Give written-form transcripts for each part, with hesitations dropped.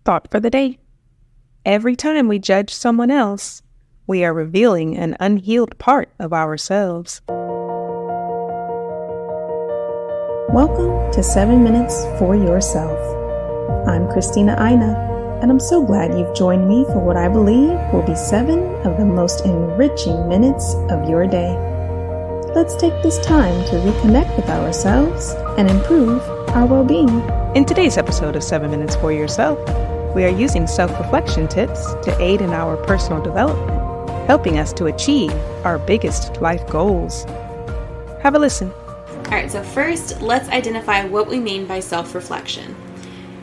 Thought for the day. Every time we judge someone else, we are revealing an unhealed part of ourselves. Welcome to 7 Minutes for Yourself. I'm Christina Aina, and I'm so glad you've joined me for what I believe will be 7 of the most enriching minutes of your day. Let's take this time to reconnect with ourselves and improve our well-being. In today's episode of 7 Minutes for Yourself, we are using self-reflection tips to aid in our personal development, helping us to achieve our biggest life goals. Have a listen. All right, so first, let's identify what we mean by self-reflection.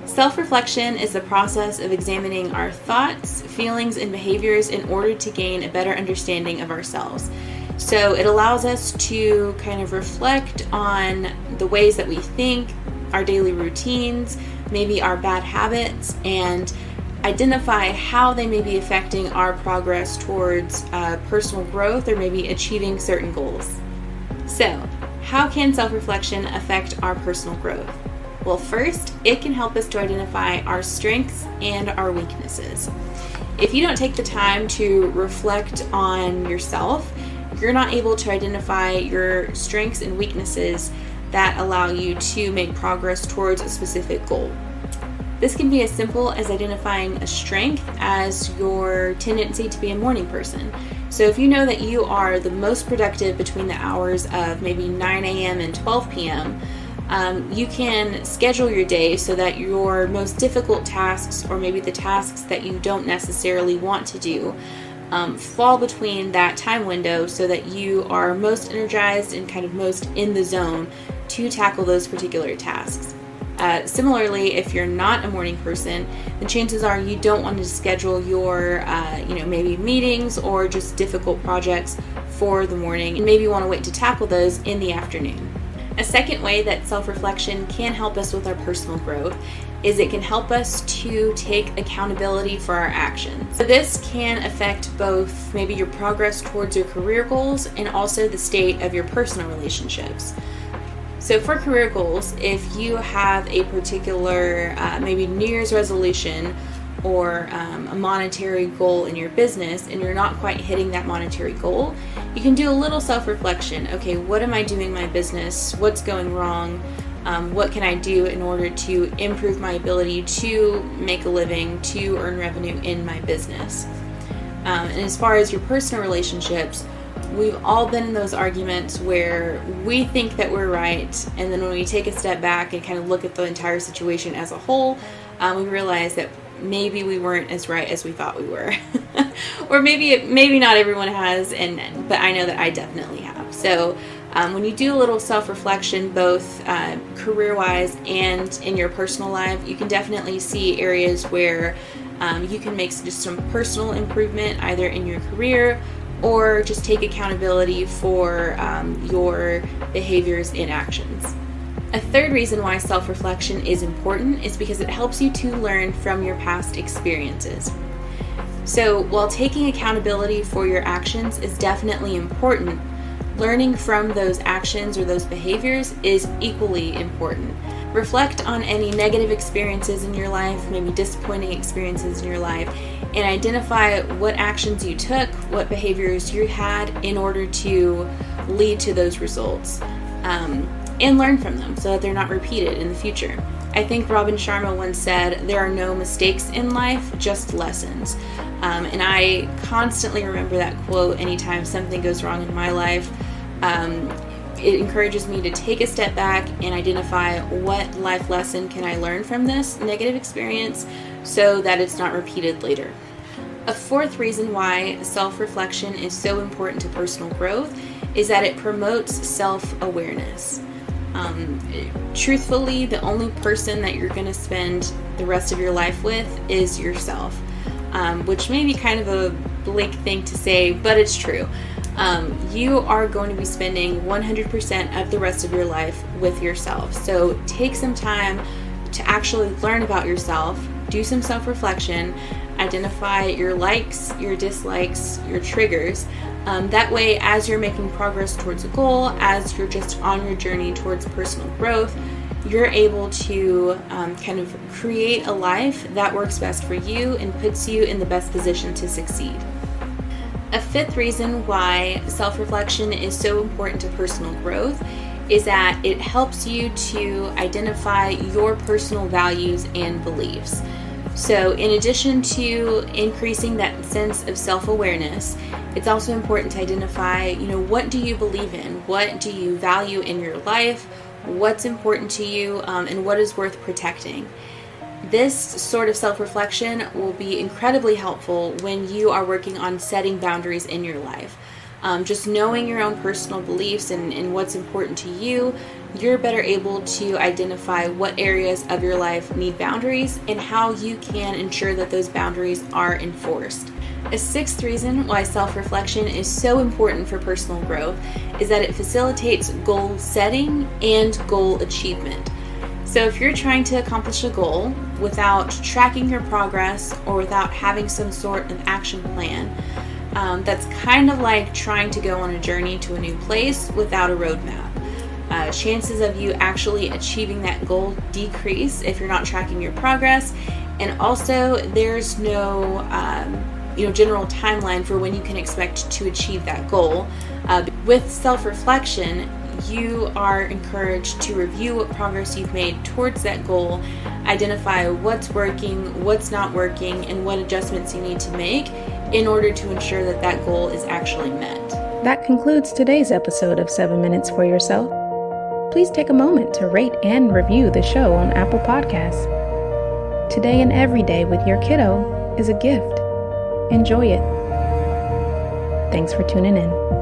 Self-reflection is the process of examining our thoughts, feelings, and behaviors in order to gain a better understanding of ourselves. So it allows us to kind of reflect on the ways that we think, our daily routines, maybe our bad habits, and identify how they may be affecting our progress towards personal growth or maybe achieving certain goals. So, how can self-reflection affect our personal growth? Well, first, it can help us to identify our strengths and our weaknesses. If you don't take the time to reflect on yourself, you're not able to identify your strengths and weaknesses that allow you to make progress towards a specific goal. This can be as simple as identifying a strength as your tendency to be a morning person. So if you know that you are the most productive between the hours of maybe 9 a.m. and 12 p.m., you can schedule your day so that your most difficult tasks, or maybe the tasks that you don't necessarily want to do, fall between that time window so that you are most energized and kind of most in the zone to tackle those particular tasks. Similarly, if you're not a morning person, then chances are you don't want to schedule your, maybe meetings or just difficult projects for the morning, and maybe you want to wait to tackle those in the afternoon. A second way that self-reflection can help us with our personal growth is it can help us to take accountability for our actions. So this can affect both maybe your progress towards your career goals and also the state of your personal relationships. So for career goals, if you have a particular maybe New Year's resolution or a monetary goal in your business and you're not quite hitting that monetary goal, you can do a little self-reflection. Okay, what am I doing in my business? What's going wrong? What can I do in order to improve my ability to make a living, to earn revenue in my business? And as far as your personal relationships, we've all been in those arguments where we think that we're right, and then when we take a step back and kind of look at the entire situation as a whole, we realize that maybe we weren't as right as we thought we were. Or maybe not everyone has, but I know that I definitely have. So when you do a little self-reflection, both career-wise and in your personal life, you can definitely see areas where you can make just some personal improvement, either in your career or just take accountability for your behaviors and actions. A third reason why self-reflection is important is because it helps you to learn from your past experiences. So while taking accountability for your actions is definitely important, learning from those actions or those behaviors is equally important. Reflect on any negative experiences in your life, maybe disappointing experiences in your life, and identify what actions you took, what behaviors you had in order to lead to those results, and learn from them so that they're not repeated in the future. I think Robin Sharma once said, "There are no mistakes in life, just lessons." And I constantly remember that quote anytime something goes wrong in my life. It encourages me to take a step back and identify what life lesson can I learn from this negative experience so that it's not repeated later. A fourth reason why self-reflection is so important to personal growth is that it promotes self-awareness. Truthfully, the only person that you're going to spend the rest of your life with is yourself, which may be kind of a bleak thing to say, but it's true. You are going to be spending 100% of the rest of your life with yourself. So take some time to actually learn about yourself, do some self-reflection, identify your likes, your dislikes, your triggers. That way, as you're making progress towards a goal, as you're just on your journey towards personal growth, you're able to kind of create a life that works best for you and puts you in the best position to succeed. A fifth reason why self-reflection is so important to personal growth is that it helps you to identify your personal values and beliefs. So in addition to increasing that sense of self-awareness, it's also important to identify, what do you believe in? What do you value in your life? What's important to you, and what is worth protecting? This sort of self-reflection will be incredibly helpful when you are working on setting boundaries in your life. Just knowing your own personal beliefs and what's important to you, you're better able to identify what areas of your life need boundaries and how you can ensure that those boundaries are enforced. A sixth reason why self-reflection is so important for personal growth is that it facilitates goal setting and goal achievement. So if you're trying to accomplish a goal without tracking your progress or without having some sort of action plan, that's kind of like trying to go on a journey to a new place without a roadmap. Chances of you actually achieving that goal decrease if you're not tracking your progress, and also there's no general timeline for when you can expect to achieve that goal. With self-reflection, you are encouraged to review what progress you've made towards that goal, identify what's working, what's not working, and what adjustments you need to make in order to ensure that that goal is actually met. That concludes today's episode of 7 Minutes for Yourself. Please take a moment to rate and review the show on Apple Podcasts. Today and every day with your kiddo is a gift. Enjoy it. Thanks for tuning in.